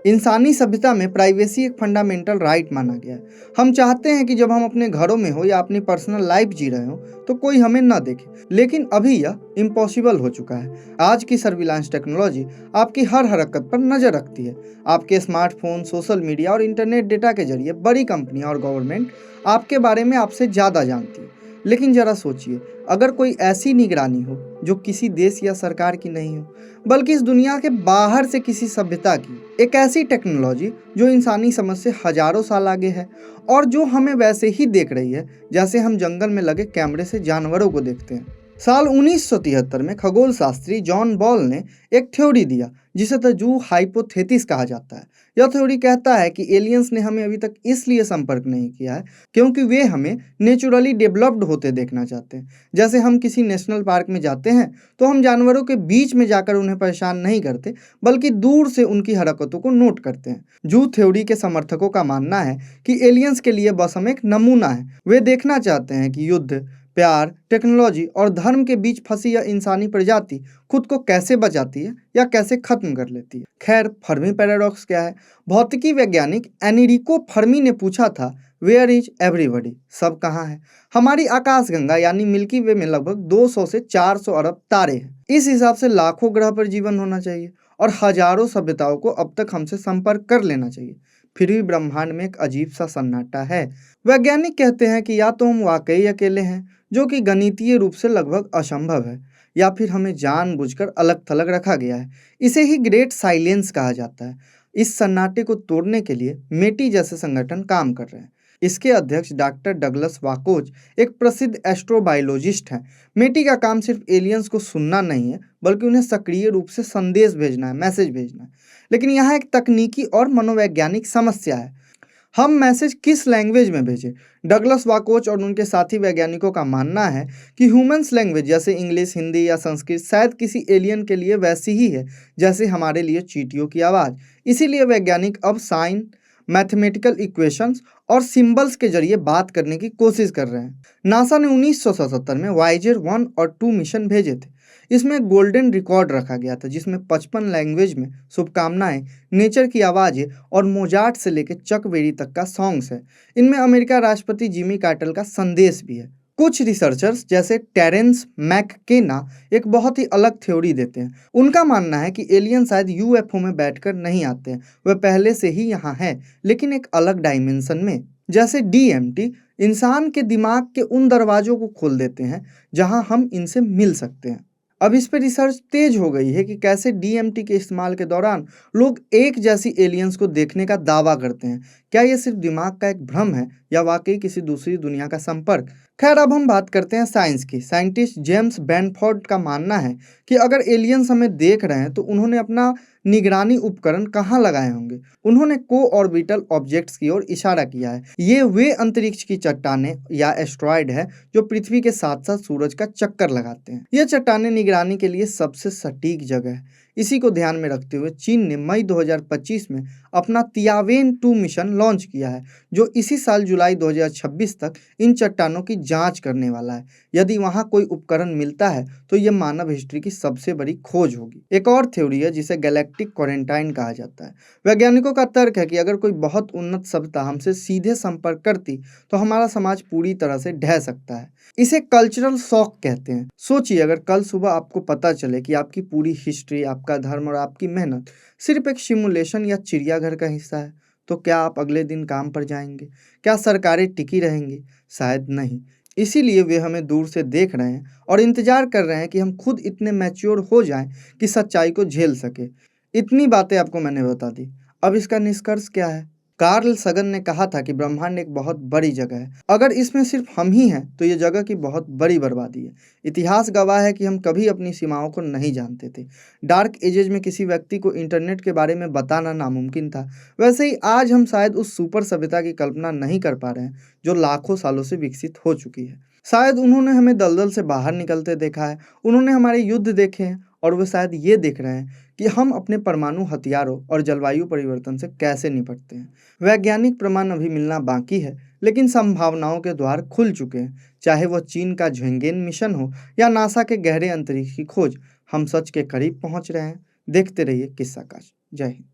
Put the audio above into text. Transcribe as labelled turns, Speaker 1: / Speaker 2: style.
Speaker 1: इंसानी सभ्यता में प्राइवेसी एक फंडामेंटल राइट माना गया है। हम चाहते हैं कि जब हम अपने घरों में हो या अपनी पर्सनल लाइफ जी रहे हो तो कोई हमें ना देखे, लेकिन अभी यह इम्पॉसिबल हो चुका है। आज की सर्विलांस टेक्नोलॉजी आपकी हर हरकत पर नजर रखती है। आपके स्मार्टफोन, सोशल मीडिया और इंटरनेट डेटा के जरिए बड़ी कंपनियां और गवर्नमेंट आपके बारे में आपसे ज़्यादा जानती है। लेकिन जरा सोचिए, अगर कोई ऐसी निगरानी हो जो किसी देश या सरकार की नहीं हो, बल्कि इस दुनिया के बाहर से किसी सभ्यता की, एक ऐसी टेक्नोलॉजी जो इंसानी समझ से हजारों साल आगे है और जो हमें वैसे ही देख रही है जैसे हम जंगल में लगे कैमरे से जानवरों को देखते हैं। साल 1973 में खगोल शास्त्री जॉन बॉल ने एक थ्योरी दिया जिसे द जू हाइपोथेसिस कहा जाता है। यह थ्योरी कहता है कि एलियंस ने हमें अभी तक इसलिए संपर्क नहीं किया है क्योंकि वे हमें नेचुरली डेवलप्ड होते देखना चाहते हैं। जैसे हम किसी नेशनल पार्क में जाते हैं तो हम जानवरों के बीच में जाकर उन्हें परेशान नहीं करते, बल्कि दूर से उनकी हरकतों को नोट करते हैं। जू थ्योरी के समर्थकों का मानना है कि एलियंस के लिए बस हम एक नमूना है। वे देखना चाहते हैं कि युद्ध, प्यार, टेक्नोलॉजी और धर्म के बीच फंसी यह इंसानी प्रजाति खुद को कैसे बचाती है या कैसे खत्म कर लेती है। खैर, फर्मी पैराडॉक्स क्या है? भौतिकी वैज्ञानिक एनरिको फर्मी ने पूछा था, वेयर इज एवरीबॉडी? सब कहाँ है? हमारी आकाशगंगा यानी मिल्की वे में लगभग 200 से 400 अरब तारे हैं। इस हिसाब से लाखों ग्रह पर जीवन होना चाहिए और हजारों सभ्यताओं को अब तक हमसे संपर्क कर लेना चाहिए। फिर भी ब्रह्मांड में एक अजीब सा सन्नाटा है। वैज्ञानिक कहते हैं कि या तो हम वाकई अकेले हैं, जो कि गणितीय रूप से लगभग असंभव है, या फिर हमें जानबूझकर अलग थलग रखा गया है। इसे ही ग्रेट साइलेंस कहा जाता है। इस सन्नाटे को तोड़ने के लिए मेटी जैसे संगठन काम कर रहे हैं। इसके अध्यक्ष डॉक्टर डगलस वाकोच एक प्रसिद्ध एस्ट्रोबायोलॉजिस्ट हैं। मेटी का काम सिर्फ एलियंस को सुनना नहीं है, बल्कि उन्हें सक्रिय रूप से संदेश भेजना है, मैसेज भेजना है। लेकिन यहाँ एक तकनीकी और मनोवैज्ञानिक समस्या है। हम मैसेज किस लैंग्वेज में भेजें? डगलस वाकोच और उनके साथी वैज्ञानिकों का मानना है कि ह्यूमन्स लैंग्वेज जैसे इंग्लिश, हिंदी या संस्कृत शायद किसी एलियन के लिए वैसी ही है जैसे हमारे लिए चींटियों की आवाज़। इसीलिए वैज्ञानिक अब साइन, मैथमेटिकल इक्वेशंस और सिंबल्स के जरिए बात करने की कोशिश कर रहे हैं। नासा ने 1977 में वाइजर 1 और 2 मिशन भेजे थे। इसमें गोल्डन रिकॉर्ड रखा गया था जिसमें 55 लैंग्वेज में शुभकामनाएं, नेचर की आवाज़ें और मोजार्ट से लेकर चक बेरी तक का सॉन्ग्स है। इनमें अमेरिका राष्ट्रपति जिमी कार्टर का संदेश भी है। कुछ रिसर्चर्स जैसे टेरेंस मैककेना एक बहुत ही अलग थ्योरी देते हैं। उनका मानना है कि एलियन शायद यूएफओ में बैठकर नहीं आते हैं, वे पहले से ही यहाँ हैं, लेकिन एक अलग डायमेंशन में। जैसे डीएमटी इंसान के दिमाग के उन दरवाजों को खोल देते हैं जहां हम इनसे मिल सकते हैं। अब इस पर रिसर्च तेज हो गई है कि कैसे डीएमटी के इस्तेमाल के दौरान लोग एक जैसी एलियंस को देखने का दावा करते हैं। क्या यह सिर्फ दिमाग का एक भ्रम है या वाकई किसी दूसरी दुनिया का संपर्क? खैर, अब हम बात करते हैं साइंस की। साइंटिस्ट जेम्स बेनफोर्ड का मानना है कि अगर एलियंस हमें देख रहे हैं तो उन्होंने अपना निगरानी उपकरण कहाँ लगाए होंगे। उन्होंने को ऑर्बिटल ऑब्जेक्ट्स की ओर इशारा किया है। ये वे अंतरिक्ष की चट्टानें या एस्ट्रॉयड है जो पृथ्वी के साथ साथ सूरज का चक्कर लगाते हैं। ये चट्टानें निगरानी के लिए सबसे सटीक जगह है। इसी को ध्यान में रखते हुए चीन ने मई 2025 में अपना तियावेन 2 मिशन लॉन्च किया है, जो इसी साल जुलाई 2026 तक इन चट्टानों की जांच करने वाला है। यदि वहां कोई उपकरण मिलता है तो यह मानव हिस्ट्री की सबसे बड़ी खोज होगी। एक और थ्योरी है जिसे गैलेक्टिक क्वारंटाइन कहा जाता है। वैज्ञानिकों का तर्क है कि अगर कोई बहुत उन्नत सभ्यता हमसे सीधे संपर्क करती तो हमारा समाज पूरी तरह से ढह सकता है। इसे कल्चरल शॉक कहते हैं। सोचिए, अगर कल सुबह आपको पता चले कि आपकी पूरी हिस्ट्री, आपका धर्म और आपकी मेहनत सिर्फ एक सिमुलेशन या चिड़ियाघर का हिस्सा है, तो क्या आप अगले दिन काम पर जाएंगे? क्या सरकारें टिकी रहेंगी? शायद नहीं। इसीलिए वे हमें दूर से देख रहे हैं और इंतजार कर रहे हैं कि हम खुद इतने मैच्योर हो जाएं कि सच्चाई को झेल सके। इतनी बातें आपको मैंने बता दी। अब इसका निष्कर्ष क्या है? कार्ल सगन ने कहा था कि ब्रह्मांड एक बहुत बड़ी जगह है। अगर इसमें सिर्फ हम ही हैं तो ये जगह की बहुत बड़ी बर्बादी है। इतिहास गवाह है कि हम कभी अपनी सीमाओं को नहीं जानते थे। डार्क एजेज में किसी व्यक्ति को इंटरनेट के बारे में बताना नामुमकिन था। वैसे ही आज हम शायद उस सुपर सभ्यता की कल्पना नहीं कर पा रहे हैं जो लाखों सालों से विकसित हो चुकी है। शायद उन्होंने हमें दलदल से बाहर निकलते देखा है, उन्होंने हमारे युद्ध देखे हैं और वे शायद ये देख रहे हैं कि हम अपने परमाणु हथियारों और जलवायु परिवर्तन से कैसे निपटते हैं। वैज्ञानिक प्रमाण अभी मिलना बाकी है, लेकिन संभावनाओं के द्वार खुल चुके हैं। चाहे वह चीन का झुंगेन मिशन हो या नासा के गहरे अंतरिक्ष की खोज, हम सच के करीब पहुंच रहे हैं। देखते रहिए किस्सा काश। जय हिंद।